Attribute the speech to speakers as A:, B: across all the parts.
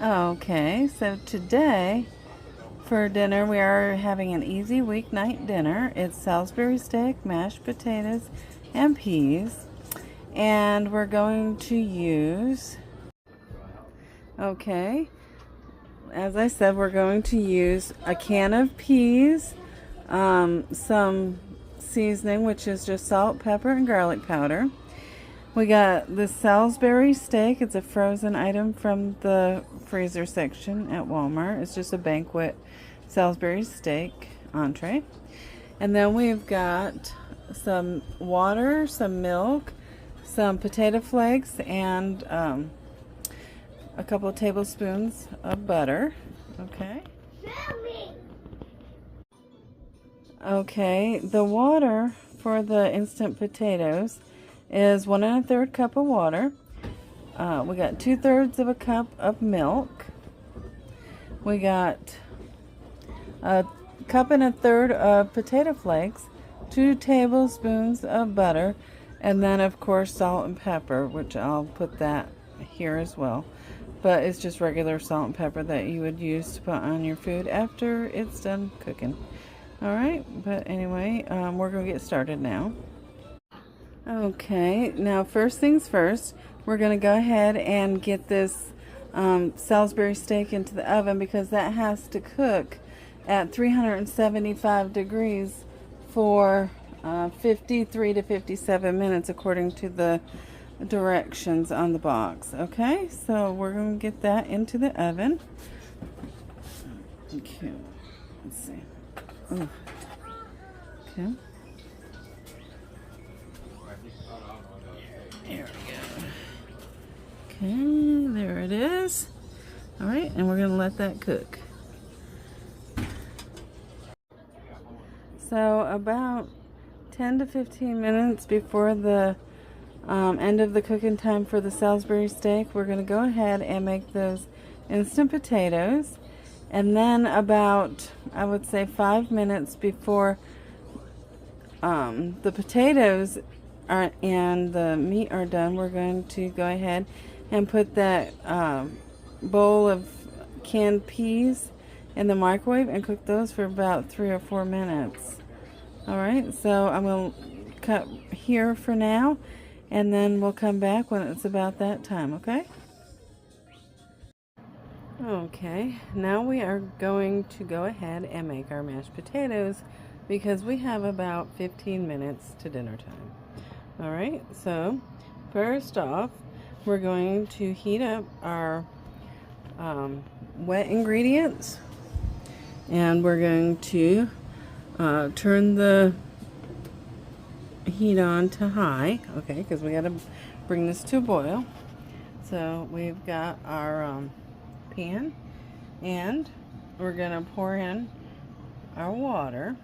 A: Okay, so today for dinner we are having an easy weeknight dinner. It's Salisbury steak, mashed potatoes, and peas. And we're going to use, okay, as I said, we're going to use a can of peas, some seasoning, which is just salt, pepper, and garlic powder. We got the Salisbury steak. It's a frozen item from the freezer section at Walmart. It's just a banquet Salisbury steak entree. And then we've got some water, some milk, some potato flakes, and a couple of tablespoons of butter. Okay. Okay, the water for the instant potatoes is 1 1/3 cup of water. We got 2/3 of a cup of milk. We got a cup and a third of potato flakes, 2 tablespoons of butter, and then of course salt and pepper, which I'll put that here as well. But it's just regular salt and pepper that you would use to put on your food after it's done cooking. Alright, but anyway, we're going to get started now. Okay, now first things first, we're going to go ahead and get this Salisbury steak into the oven because that has to cook at 375 degrees for 53 to 57 minutes according to the directions on the box. Okay, so we're going to get that into the oven. Okay, let's see. Oh. Okay. There we go. Okay, there it is. All right, and we're going to let that cook. So about 10 to 15 minutes before the end of the cooking time for the Salisbury steak, we're going to go ahead and make those instant potatoes. And then about, I would say, 5 minutes before the potatoes and the meat are done, we're going to go ahead and put that bowl of canned peas in the microwave and cook those for about 3 or 4 minutes. Alright, so I'm going to cut here for now, and then we'll come back when it's about that time, okay? Okay, now we are going to go ahead and make our mashed potatoes because we have about 15 minutes to dinner time. Alright, so first off, we're going to heat up our wet ingredients, and we're going to turn the heat on to high, okay, because we got to bring this to a boil. So we've got our pan, and we're going to pour in our water.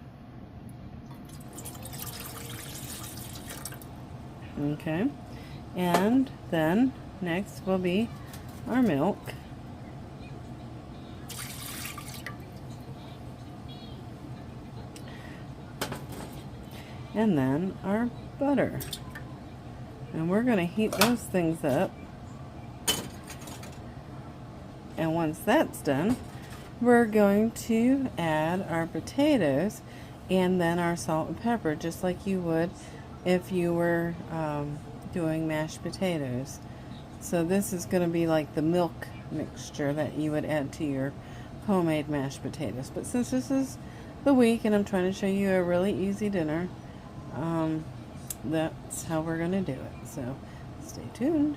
A: Okay, and then next will be our milk. And then our butter. And we're going to heat those things up. And once that's done, we're going to add our potatoes and then our salt and pepper, just like you would if you were doing mashed potatoes. So this is going to be like the milk mixture that you would add to your homemade mashed potatoes. But since this is the week and I'm trying to show you a really easy dinner, that's how we're going to do it. So stay tuned.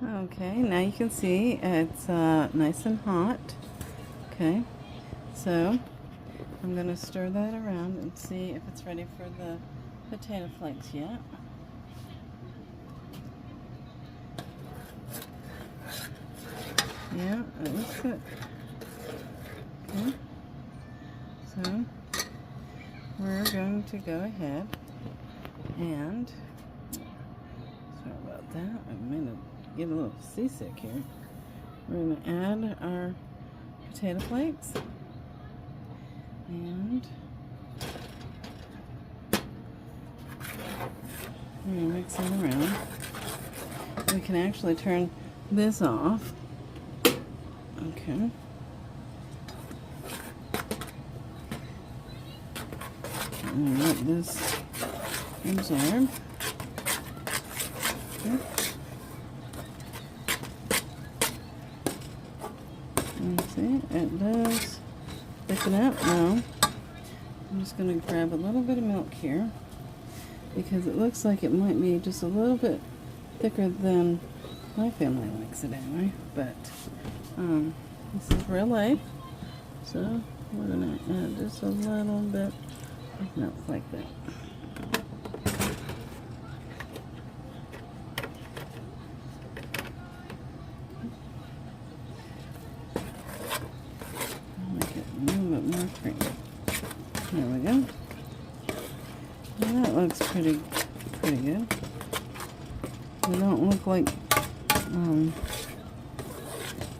A: Okay, now you can see it's nice and hot. Okay, so I'm going to stir that around and see if it's ready for the potato flakes yet. Yeah, it looks good. Okay, so we're going to go ahead and, sorry about that, I made it get a little seasick here. We're going to add our potato flakes and mix them around. we can actually turn this off. Okay. And let this absorb. Okay. And see, it does thicken up now. I'm just going to grab a little bit of milk here because it looks like it might be just a little bit thicker than my family likes it anyway. But this is real life, so we're going to add just a little bit of milk like that. Make it a little bit more creamy. There we go. And that looks pretty good. They don't look like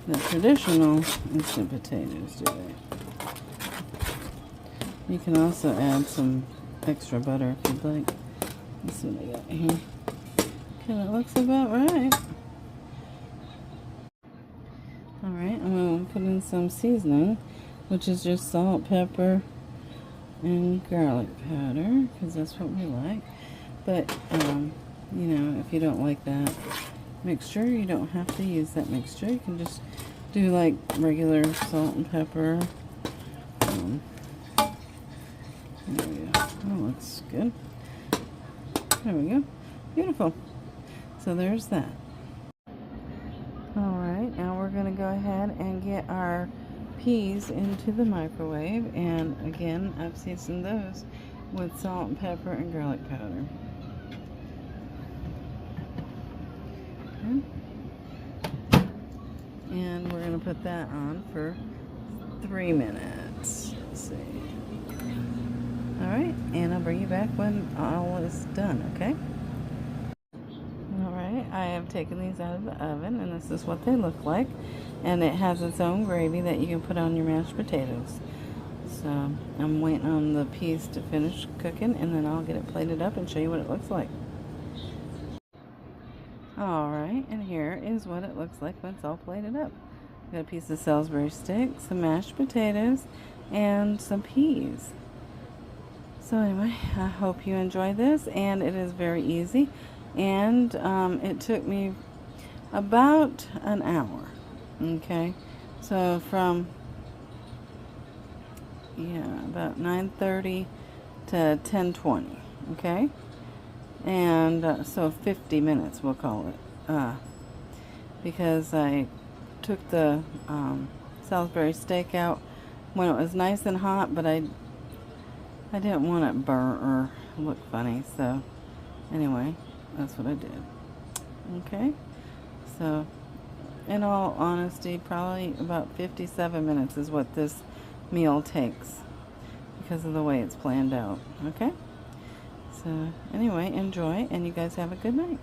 A: the traditional instant potatoes, do they? You can also add some extra butter if you'd like. Let's see what I got here. Okay, that looks about right. Alright, I'm going to put in some seasoning, which is just salt, pepper, and garlic powder, because that's what we like. But, you know, if you don't like that mixture, you don't have to use that mixture. You can just do like regular salt and pepper. There we go. That looks good. There we go. Beautiful. So there's that. Alright, now we're going to go ahead and get our peas into the microwave, and again I've seasoned those with salt and pepper and garlic powder. Okay. And we're going to put that on for 3 minutes. Let's see. Alright, and I'll bring you back when all is done, okay? Alright, I have taken these out of the oven, and this is what they look like. And it has its own gravy that you can put on your mashed potatoes. So I'm waiting on the peas to finish cooking, and then I'll get it plated up and show you what it looks like. Alright, and here is what it looks like when it's all plated up. Got a piece of Salisbury steak, some mashed potatoes, and some peas. So anyway, I hope you enjoy this, and it is very easy. And it took me about an hour. Okay, so from about 9:30 to 10:20. Okay, and so 50 minutes we'll call it, because I took the Salisbury steak out when it was nice and hot, but I didn't want it burnt or look funny. So anyway, that's what I did. Okay, so in all honesty, probably about 57 minutes is what this meal takes because of the way it's planned out. Okay, so anyway, enjoy, and you guys have a good night.